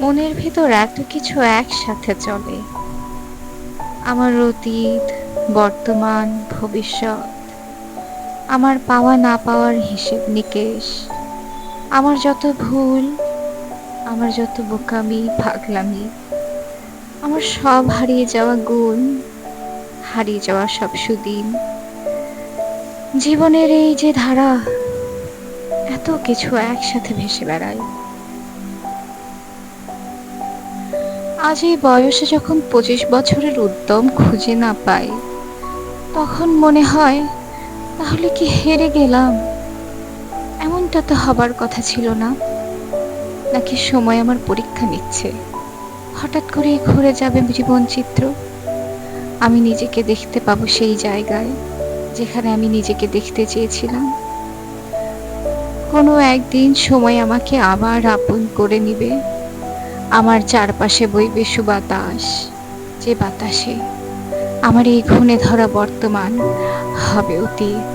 মনের ভেতর এত কিছু একসাথে চলে। আমার অতীত, বর্তমান, ভবিষ্যৎ, আমার পাওয়া না পাওয়ার হিসেব নিকেশ, আমার যত ভুল, আমার যত বোকামি পাগলামি, আমার সব হারিয়ে যাওয়া গুণ, হারিয়ে যাওয়া সব সুদিন। জীবনের এই যে ধারা, এত কিছু একসাথে ভেসে বেড়ায়। আজ এই বয়সে যখন 25 বছরের উদ্যম খুঁজে না পাই, তখন মনে হয় তাহলে কি হেরে গেলাম? এমনটা তো হবার কথা ছিল না। নাকি সময় আমার পরীক্ষা নিচ্ছে, হঠাৎ করেই ঘুরে যাবে জীবন চিত্র। আমি নিজেকে দেখতে পাবো সেই জায়গায় যেখানে আমি নিজেকে দেখতে চেয়েছিলাম। কোনো একদিন সময় আমাকে আবার আপন করে নিবে। আমার চারপাশে বইবে সুবাতাস, যে বাতাসে আমার এই ঘুণে ধরা বর্তমান হবে অতীত।